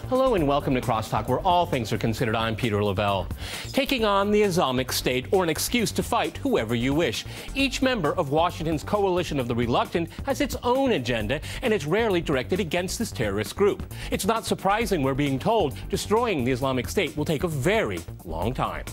Hello and welcome to CrossTalk, where all things are considered. I'm Peter Lavelle. Taking on the Islamic State, or an excuse to fight whoever you wish. Each member of Washington's coalition of the reluctant has its own agenda, and it's rarely directed against this terrorist group. It's not surprising we're being told destroying the Islamic State will take a very long time.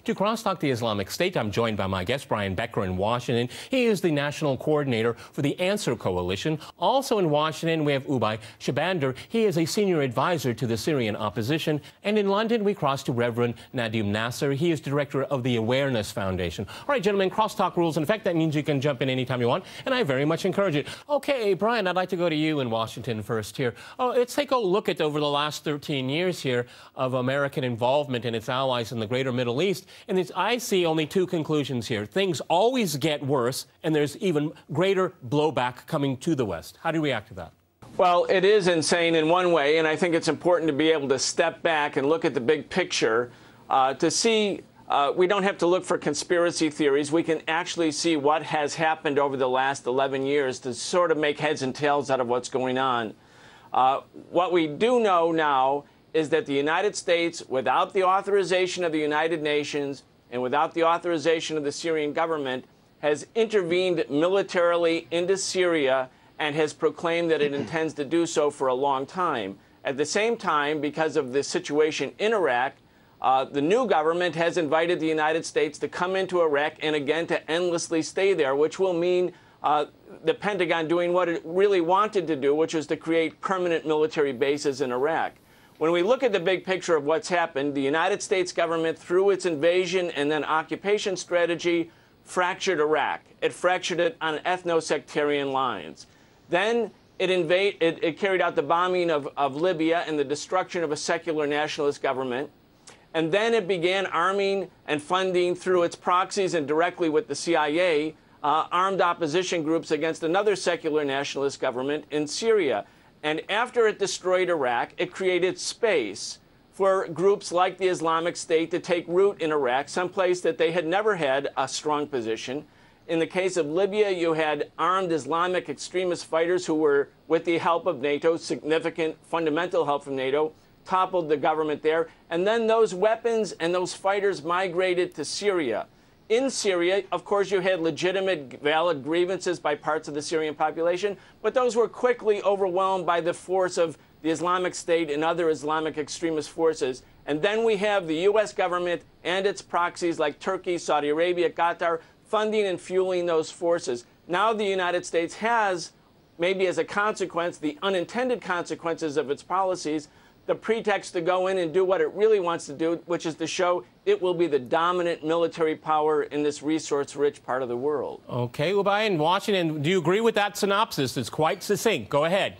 To CrossTalk the Islamic State, I'm joined by my guest, Brian Becker, in Washington. He is the national coordinator for the Answer Coalition. Also in Washington, we have Ubay Shabander. He is a senior advisor to the Syrian opposition. And in London, we cross to Reverend Nadim Nasser. He is director of the Awareness Foundation. All right, gentlemen, CrossTalk rules. In fact, that means you can jump in anytime you want, and I very much encourage it. Okay, Brian, I'd like to go to you in Washington first here. Let's take a look at over the last 13 years here of American involvement and its allies in the greater Middle East. And I see only two conclusions here. Things always get worse, and there's even greater blowback coming to the West. How do you react to that? Well, it is insane in one way, and I think it's important to be able to step back and look at the big picture to see we don't have to look for conspiracy theories. We can actually see what has happened over the last 11 years to sort of make heads and tails out of what's going on. What we do know now is that the United States, without the authorization of the United Nations and without the authorization of the Syrian government, has intervened militarily into Syria and has proclaimed that it intends to do so for a long time. At the same time, because of the situation in Iraq, the new government has invited the United States to come into Iraq and again to endlessly stay there, which will mean the Pentagon doing what it really wanted to do, which was to create permanent military bases in Iraq. When we look at the big picture of what's happened, the United States government, through its invasion and then occupation strategy, fractured Iraq. It fractured it on ethno-sectarian lines. Then it carried out the bombing of Libya and the destruction of a secular nationalist government. And then it began arming and funding through its proxies and directly with the CIA, armed opposition groups against another secular nationalist government in Syria. And after it destroyed Iraq, it created space for groups like the Islamic State to take root in Iraq, someplace that they had never had a strong position. In the case of Libya, you had armed Islamic extremist fighters who were, with the help of NATO, significant fundamental help from NATO, toppled the government there. And then those weapons and those fighters migrated to Syria. In Syria, of course, you had legitimate, valid grievances by parts of the Syrian population, but those were quickly overwhelmed by the force of the Islamic State and other Islamic extremist forces. And then we have the U.S. government and its proxies like Turkey, Saudi Arabia, Qatar, funding and fueling those forces. Now the United States has, maybe as a consequence, the unintended consequences of its policies, the pretext to go in and do what it really wants to do, which is to show it will be the dominant military power in this resource-rich part of the world. Okay, Ubay, in Washington, do you agree with that synopsis? It's quite succinct. Go ahead.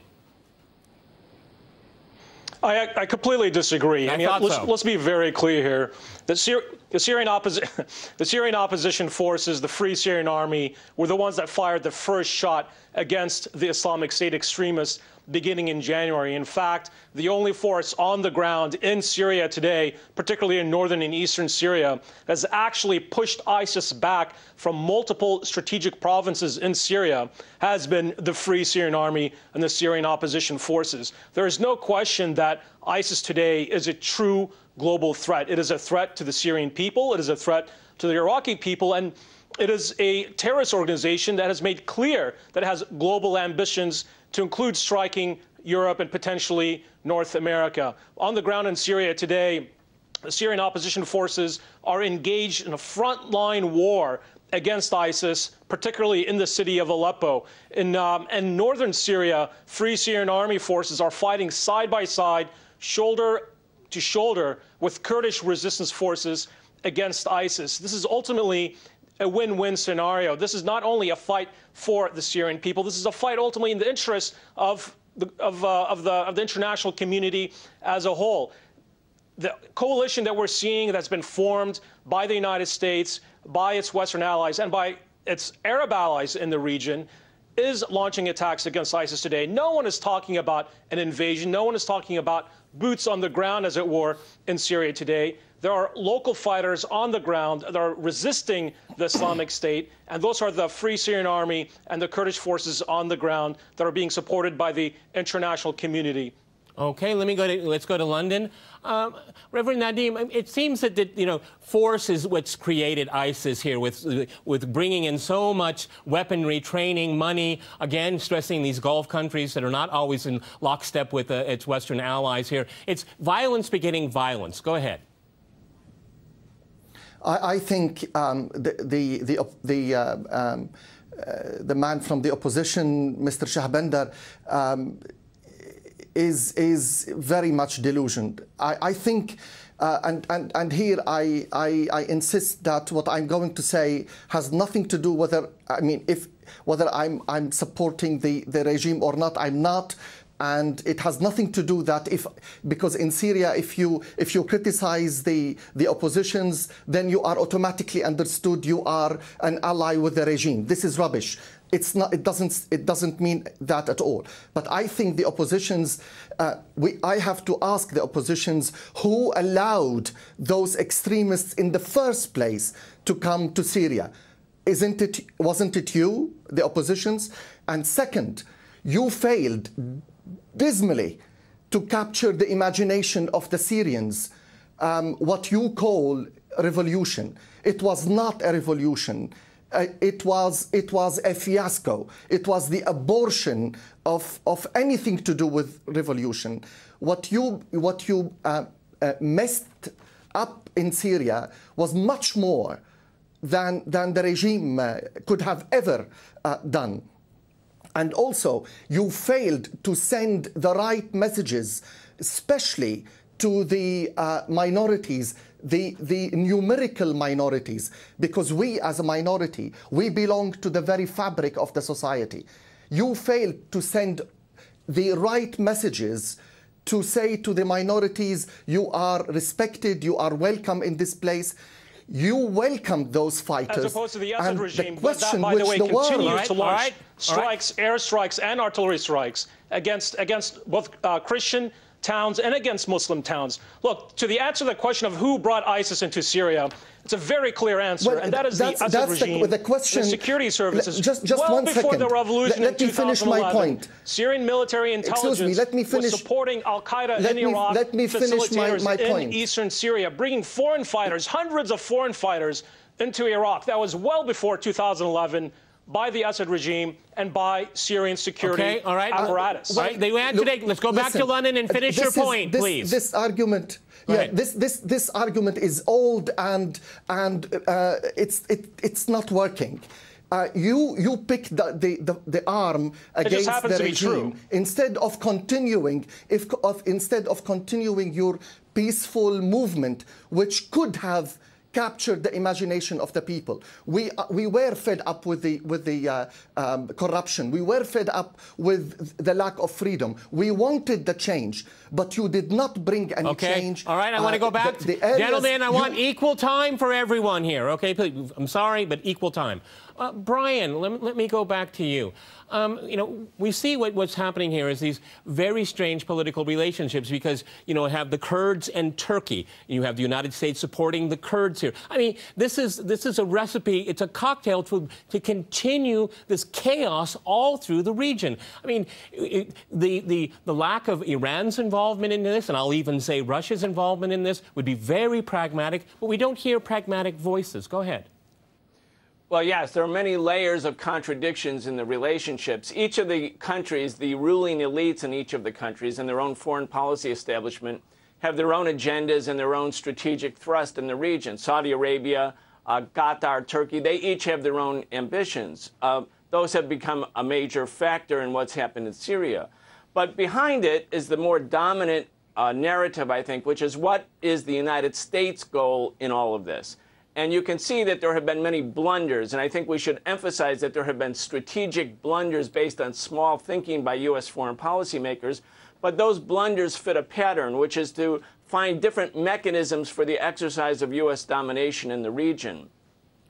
I completely disagree. I mean, let's be very clear here. The Syrian opposition forces, the Free Syrian Army, were the ones that fired the first shot against the Islamic State extremists beginning in January. In fact, the only force on the ground in Syria today, particularly in northern and eastern Syria, has actually pushed ISIS back from multiple strategic provinces in Syria, has been the Free Syrian Army and the Syrian opposition forces. There is no question that ISIS today is a true global threat. It is a threat to the Syrian people. It is a threat to the Iraqi people. And it is a terrorist organization that has made clear that it has global ambitions to include striking Europe and potentially North America. On the ground in Syria today, the Syrian opposition forces are engaged in a frontline war against ISIS, particularly in the city of Aleppo. In northern Syria, Free Syrian Army forces are fighting side by side, shoulder to shoulder with Kurdish resistance forces against ISIS. This is ultimately a win-win scenario. This is not only a fight for the Syrian people. This is a fight ultimately in the interest of the international community as a whole. The coalition that we're seeing that's been formed by the United States, by its Western allies, and by its Arab allies in the region is launching attacks against ISIS today. No one is talking about an invasion. No one is talking about boots on the ground, as it were, in Syria today. There are local fighters on the ground that are resisting the Islamic State, and those are the Free Syrian Army and the Kurdish forces on the ground that are being supported by the international community. Okay, let's go to London. Reverend Nadim, it seems that force is what's created ISIS here with bringing in so much weaponry, training, money, again, stressing these Gulf countries that are not always in lockstep with its Western allies here. It's violence begetting violence. Go ahead. I think the man from the opposition, Mr. Shahbandar, is very much delusioned. I think, and here I insist that what I'm going to say has nothing to do whether I'm supporting the regime or not. I'm not. And it has nothing to do that because in Syria, if you criticize the oppositions, then you are automatically understood you are an ally with the regime. This is rubbish. It's not. It doesn't mean that at all. But I think the oppositions. I have to ask the oppositions who allowed those extremists in the first place to come to Syria. Wasn't it you, the oppositions? And second, you failed dismally to capture the imagination of the Syrians, what you call revolution. It was not a revolution. It was a fiasco. It was the abortion of anything to do with revolution. What you messed up in Syria was much more than the regime could have ever done. And also, you failed to send the right messages, especially to the minorities, the numerical minorities, because we as a minority, we belong to the very fabric of the society. You failed to send the right messages to say to the minorities, you are respected, you are welcome in this place. You welcomed those fighters. As opposed to the Assad regime, that, by the way, continues to launch strikes, airstrikes, and artillery strikes against both Christian towns and against Muslim towns. Look, to answer the question of who brought ISIS into Syria, it's a very clear answer, and that is the Assad regime, the security services. Just well one before second. the revolution Let me finish my point. Syrian military intelligence was supporting Al-Qaeda in Iraq, let me finish my point. in eastern Syria, bringing foreign fighters, hundreds of foreign fighters, into Iraq. That was well before 2011. By the Assad regime and by Syrian security apparatus. They went today. Let's go back to London and finish your point, please. This argument, this argument is old and it's not working. You pick the arm against the regime instead of continuing your peaceful movement, which could have captured the imagination of the people. We were fed up with the corruption. We were fed up with the lack of freedom. We wanted the change, but you did not bring any change. All right, I want to go back. Gentlemen, I want equal time for everyone here. Okay, please, I'm sorry, but equal time. Brian, let me go back to you. We see what's happening here is these very strange political relationships because, have the Kurds and Turkey. You have the United States supporting the Kurds here. I mean, this is a recipe. It's a cocktail to continue this chaos all through the region. I mean, the lack of Iran's involvement in this, and I'll even say Russia's involvement in this, would be very pragmatic, but we don't hear pragmatic voices. Go ahead. Well, yes, there are many layers of contradictions in the relationships. Each of the countries, the ruling elites in each of the countries and their own foreign policy establishment have their own agendas and their own strategic thrust in the region. Saudi Arabia, Qatar, Turkey, they each have their own ambitions. Those have become a major factor in what's happened in Syria. But behind it is the more dominant narrative, I think, which is what is the United States' goal in all of this? And you can see that there have been many blunders, and I think we should emphasize that there have been strategic blunders based on small thinking by U.S. foreign policymakers, but those blunders fit a pattern, which is to find different mechanisms for the exercise of U.S. domination in the region.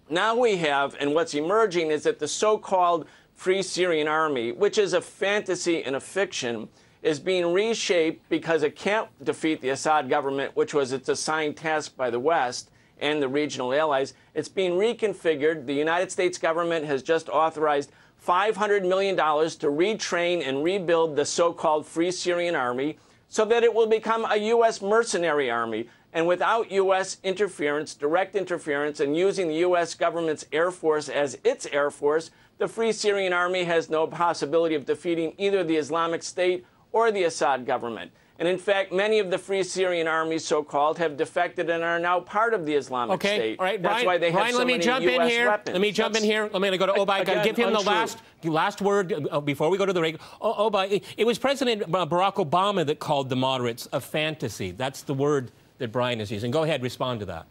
Now we have, and what's emerging is that the so-called Free Syrian Army, which is a fantasy and a fiction, is being reshaped because it can't defeat the Assad government, which was its assigned task by the West and the regional allies. It's being reconfigured. The United States government has just authorized $500 million to retrain and rebuild the so-called Free Syrian Army so that it will become a U.S. mercenary army. And without U.S. interference, direct interference, and using the U.S. government's Air Force as its Air Force, the Free Syrian Army has no possibility of defeating either the Islamic State or the Assad government. And in fact, many of the Free Syrian Armies, so-called, have defected and are now part of the Islamic State. All right, That's why they have so many U.S. weapons. Let me jump in here. I'm going to go to Obai. I've got to give him the last word before we go to the regular. Obai, it was President Barack Obama that called the moderates a fantasy. That's the word that Brian is using. Go ahead, respond to that.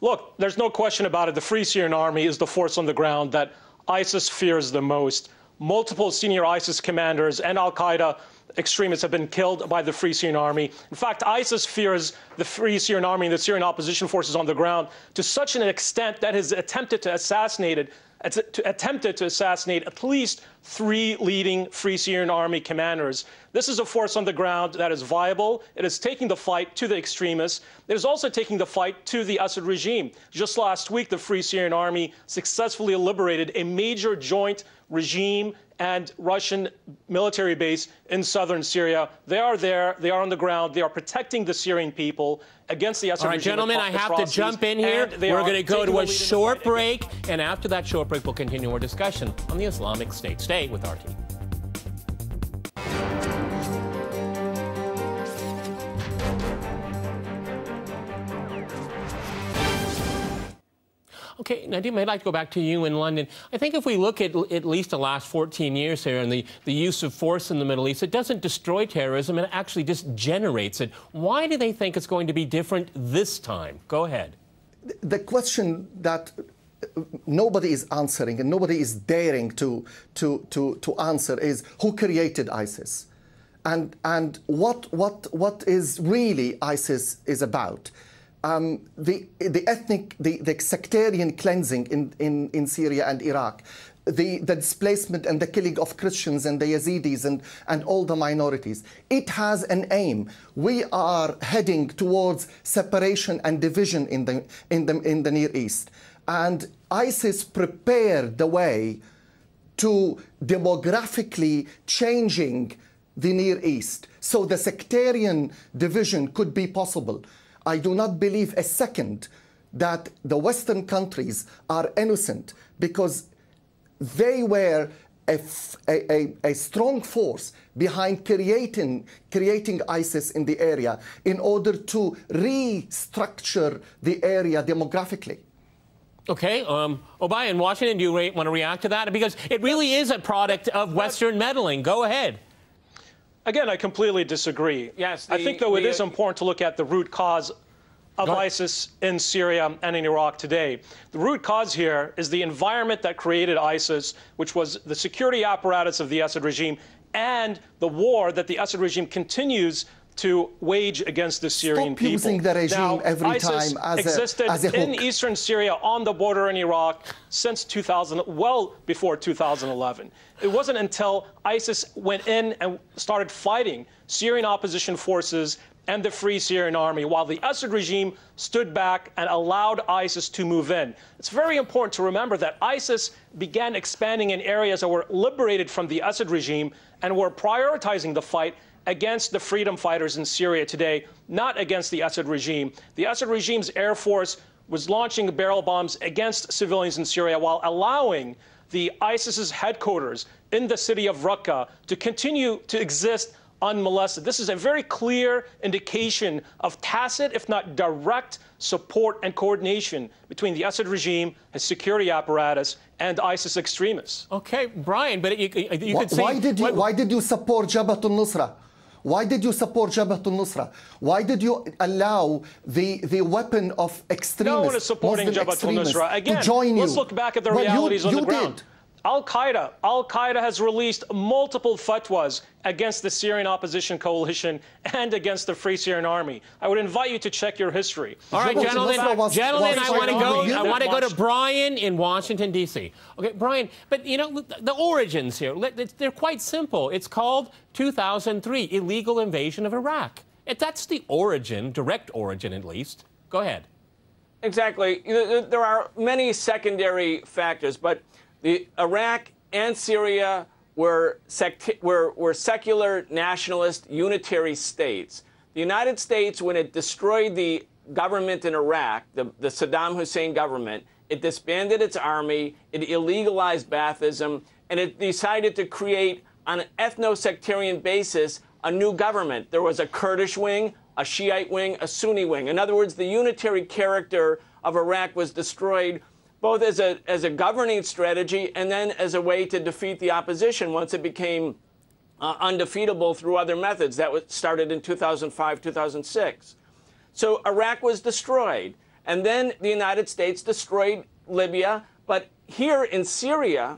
Look, there's no question about it. The Free Syrian Army is the force on the ground that ISIS fears the most. Multiple senior ISIS commanders and al-Qaeda extremists have been killed by the Free Syrian Army. In fact, ISIS fears the Free Syrian Army and the Syrian opposition forces on the ground to such an extent that has attempted to assassinate at least 3 leading Free Syrian Army commanders. This is a force on the ground that is viable. It is taking the fight to the extremists. It is also taking the fight to the Assad regime. Just last week, the Free Syrian Army successfully liberated a major joint regime and Russian military base in southern Syria. They are there. They are on the ground. They are protecting the Syrian people against the Assad regime. All right, gentlemen, I have to jump in here. We're going to go to a short break, and after that short break, we'll continue our discussion on the Islamic State. Stay with RT. Okay, Nadim, I'd like to go back to you in London. I think if we look at least the last 14 years here and the use of force in the Middle East, it doesn't destroy terrorism, it actually just generates it. Why do they think it's going to be different this time? Go ahead. The question that nobody is answering and nobody is daring to answer is who created ISIS? And what is really ISIS is about? The ethnic, the sectarian cleansing in Syria and Iraq, the displacement and the killing of Christians and the Yazidis and all the minorities. It has an aim. We are heading towards separation and division in the Near East. And ISIS prepared the way to demographically changing the Near East, so the sectarian division could be possible. I do not believe a second that the Western countries are innocent, because they were a strong force behind creating ISIS in the area in order to restructure the area demographically. Okay, Obai in Washington, do you want to react to that? Because it really is a product of Western meddling. Go ahead. Again, I completely disagree. Yes, I think, though, it is important to look at the root cause of ISIS in Syria and in Iraq today. The root cause here is the environment that created ISIS, which was the security apparatus of the Assad regime and the war that the Assad regime continues to wage against the Syrian people. Stop using the regime every time ISIS as a hook. in eastern Syria on the border in Iraq since well before 2011. It wasn't until ISIS went in and started fighting Syrian opposition forces and the Free Syrian Army, while the Assad regime stood back and allowed ISIS to move in. It's very important to remember that ISIS began expanding in areas that were liberated from the Assad regime and were prioritizing the fight against the freedom fighters in Syria today, not against the Assad regime. The Assad regime's Air Force was launching barrel bombs against civilians in Syria while allowing the ISIS's headquarters in the city of Raqqa to continue to exist unmolested. This is a very clear indication of tacit, if not direct, support and coordination between the Assad regime, his security apparatus, and ISIS extremists. Okay, Brian, but you could say... Why did you support Jabhat al-Nusra? Why did you support Jabhat al-Nusra? Why did you allow the weapon of extremists, no one is supporting Jabhat al-Nusra. Again, to join you? Let's look back at the realities on the ground. Al-Qaeda has released multiple fatwas against the Syrian opposition coalition and against the Free Syrian Army. I would invite you to check your history. All right, gentlemen, I want to go to Brian in Washington, D.C. Okay, Brian, but you know, the origins here, they're quite simple. It's called 2003, illegal invasion of Iraq. That's the origin, direct origin at least. Go ahead. Exactly. There are many secondary factors, but Iraq and Syria were secular, nationalist, unitary states. The United States, when it destroyed the government in Iraq, the Saddam Hussein government, it disbanded its army, it illegalized Baathism, and it decided to create, on an ethno-sectarian basis, a new government. There was a Kurdish wing, a Shiite wing, a Sunni wing. In other words, the unitary character of Iraq was destroyed both as a governing strategy and then as a way to defeat the opposition once it became undefeatable through other methods. That was started in 2005, 2006. So Iraq was destroyed. And then the United States destroyed Libya. But here in Syria,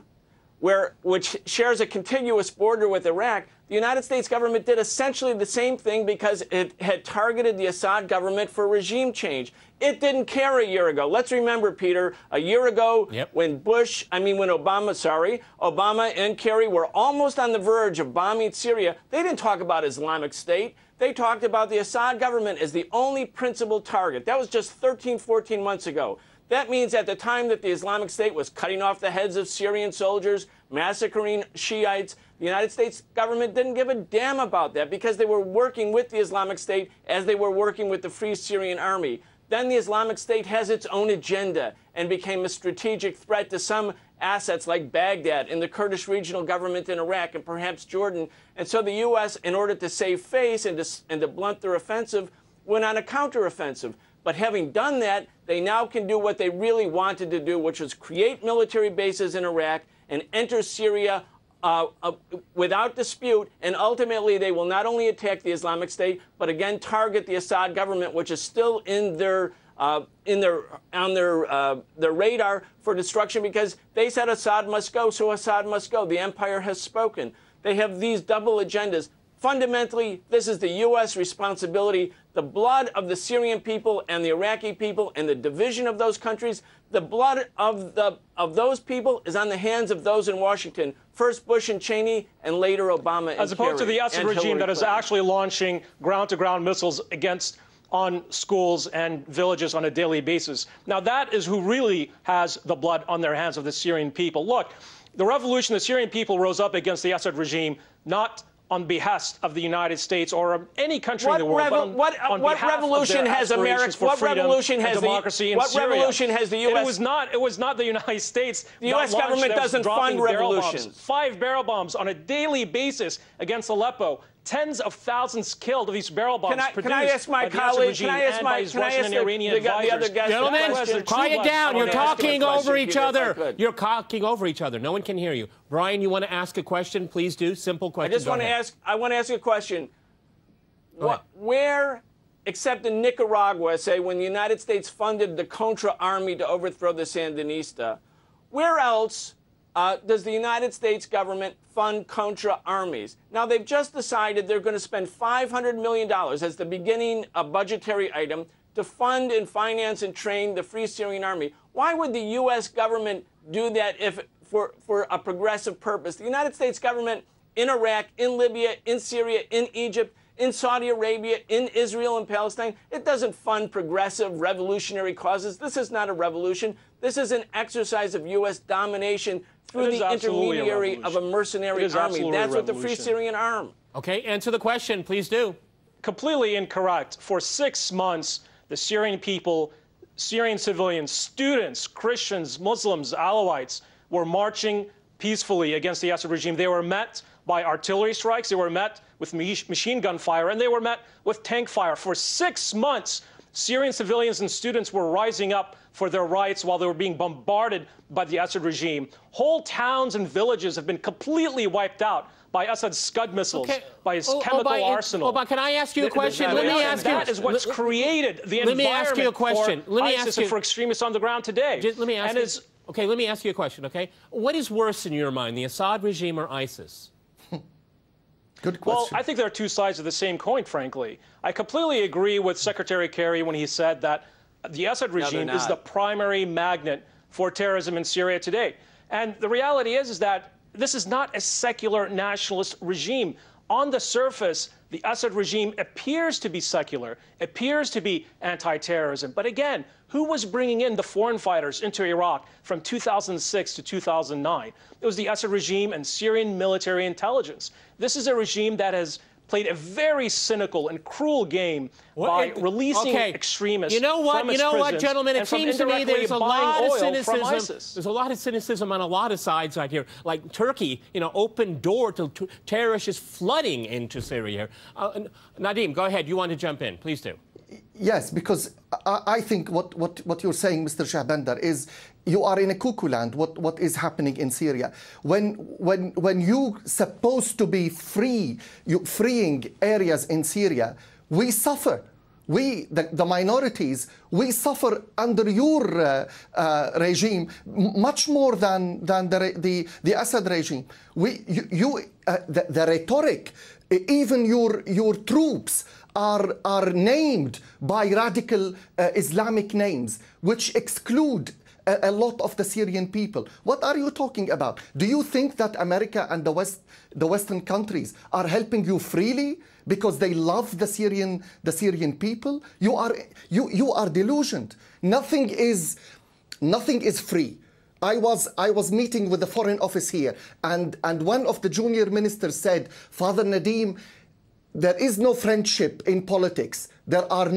which shares a contiguous border with Iraq, the United States government did essentially the same thing because it had targeted the Assad government for regime change. It didn't care a year ago. Let's remember, Peter, a year ago when Obama and Kerry were almost on the verge of bombing Syria, they didn't talk about Islamic State. They talked about the Assad government as the only principal target. That was just 13, 14 months ago. That means at the time that the Islamic State was cutting off the heads of Syrian soldiers, massacring Shiites, the United States government didn't give a damn about that because they were working with the Islamic State as they were working with the Free Syrian Army. Then the Islamic State has its own agenda and became a strategic threat to some assets like Baghdad and the Kurdish regional government in Iraq and perhaps Jordan. And so the U.S., in order to save face and to blunt their offensive, went on a counteroffensive. But having done that, they now can do what they really wanted to do, which was create military bases in Iraq and enter Syria without dispute. And ultimately, they will not only attack the Islamic State, but again target the Assad government, which is still on their radar for destruction because they said Assad must go, so Assad must go. The empire has spoken. They have these double agendas. Fundamentally, this is the U.S. responsibility. The blood of the Syrian people and the Iraqi people and the division of those countries, the blood of those people is on the hands of those in Washington. First Bush and Cheney, and later Obama and As opposed to the Assad regime that is actually launching ground-to-ground missiles on schools and villages on a daily basis. Now, that is who really has the blood on their hands of the Syrian people. Look, the revolution, the Syrian people rose up against the Assad regime, not on behest of the United States or any country in the world, but on what revolution has America? What revolution has democracy in Syria? What revolution has the U.S.? It was not the United States. The U.S. government doesn't fund revolutions. 5 barrel bombs on a daily basis against Aleppo. Tens of thousands killed of these barrel bombs can I ask my colleague? Can I ask the other guest? Gentlemen, quiet down. You're talking over each other. You're talking over each other. No one can hear you. Brian, you want to ask a question? Please do. Simple question. I want to ask a question. Where, except in Nicaragua, say when the United States funded the Contra army to overthrow the Sandinista, where else does the United States government fund Contra armies? Now, they've just decided they're going to spend $500 million as the beginning budgetary item to fund and finance and train the Free Syrian Army. Why would the U.S. government do that for a progressive purpose? The United States government in Iraq, in Libya, in Syria, in Egypt, in Saudi Arabia, in Israel and Palestine, it doesn't fund progressive revolutionary causes. This is not a revolution. This is an exercise of U.S. domination through the intermediary of a mercenary army. That's what the Free Syrian Army. Okay, answer the question, please do. Completely incorrect. For 6 months, the Syrian people, Syrian civilians, students, Christians, Muslims, Alawites were marching peacefully against the Assad regime. They were met by artillery strikes, they were met with machine gun fire, and they were met with tank fire. For 6 months, Syrian civilians and students were rising up for their rights while they were being bombarded by the Assad regime. Whole towns and villages have been completely wiped out by Assad's Scud missiles, by his chemical arsenal. Can I ask you a question? That is what's created the environment for ISIS and for extremists on the ground today. Let me ask you. Okay, let me ask you a question, okay? What is worse in your mind, the Assad regime or ISIS? Good question. Well, I think there are two sides of the same coin, frankly. I completely agree with Secretary Kerry when he said that the Assad regime is the primary magnet for terrorism in Syria today. And the reality is that this is not a secular nationalist regime. On the surface, the Assad regime appears to be secular, appears to be anti-terrorism. But again, who was bringing in the foreign fighters into Iraq from 2006 to 2009? It was the Assad regime and Syrian military intelligence. This is a regime that has played a very cynical and cruel game by releasing extremists. You know what, gentlemen? It seems to me there's a lot of cynicism. There's a lot of cynicism on a lot of sides right here. Like Turkey, open door to terrorists flooding into Syria. Nadim, go ahead. You want to jump in? Please do. Yes, because I think what you're saying, Mr. Shahbandar, is you are in a cuckoo land. What is happening in Syria? When you supposed to be freeing areas in Syria, we suffer. We, the minorities, we suffer under your regime much more than the Assad regime. The rhetoric, even your troops are named by radical Islamic names, which exclude a lot of the Syrian people. What are you talking about? Do you think that America and the Western countries are helping you freely because they love the Syrian people? You are delusioned. Nothing is free. I was meeting with the Foreign Office here, and one of the junior ministers said, Father Nadim, there is no friendship in politics. There are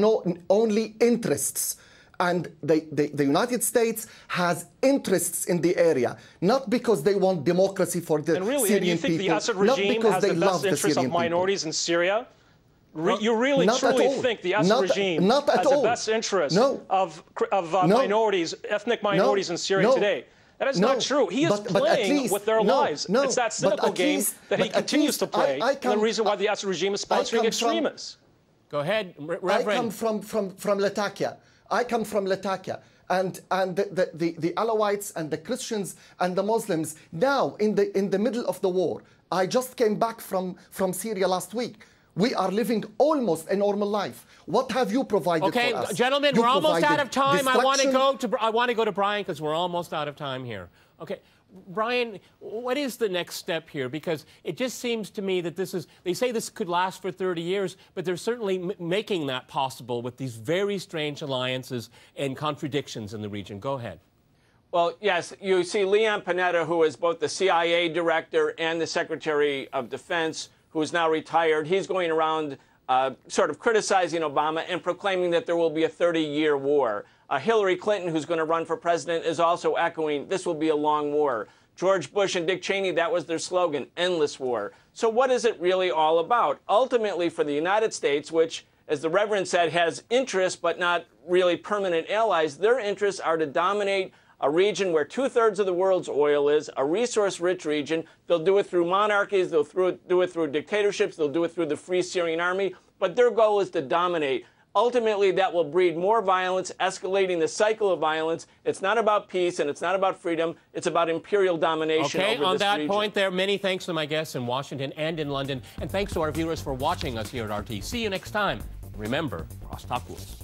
only interests. And the United States has interests in the area, not because they want democracy for the Syrian people. And really, do you think the Assad regime has the best interests of minorities in Syria? You really truly think the Assad regime has the best interests of minorities, ethnic minorities in Syria today? That is not true. He is playing with their lives. It's that cynical game that he continues to play, and the reason why the Assad regime is sponsoring extremists. Go ahead, Reverend. I come from Latakia. I come from Latakia, and the Alawites and the Christians and the Muslims now in the middle of the war. I just came back from Syria last week. We are living almost a normal life. What have you provided for us? Okay, gentlemen, we're almost out of time. I want to go to Brian because we're almost out of time here. Okay, Brian, what is the next step here? Because it just seems to me that they say this could last for 30 years, but they're certainly making that possible with these very strange alliances and contradictions in the region. Go ahead. Well, yes, you see Leon Panetta, who is both the CIA director and the Secretary of Defense, who is now retired. He's going around sort of criticizing Obama and proclaiming that there will be a 30-year war. Hillary Clinton, who's going to run for president, is also echoing this will be a long war. George Bush and Dick Cheney, that was their slogan, endless war. So what is it really all about? Ultimately, for the United States, which, as the Reverend said, has interests but not really permanent allies, their interests are to dominate a region where 2/3 of the world's oil is, a resource-rich region. They'll do it through monarchies, they'll do it through dictatorships, they'll do it through the Free Syrian Army, but their goal is to dominate. Ultimately, that will breed more violence, escalating the cycle of violence. It's not about peace and it's not about freedom. It's about imperial domination over this region. Okay, on that point there, many thanks to my guests in Washington and in London, and thanks to our viewers for watching us here at RT. See you next time. Remember, CrossTalk rules.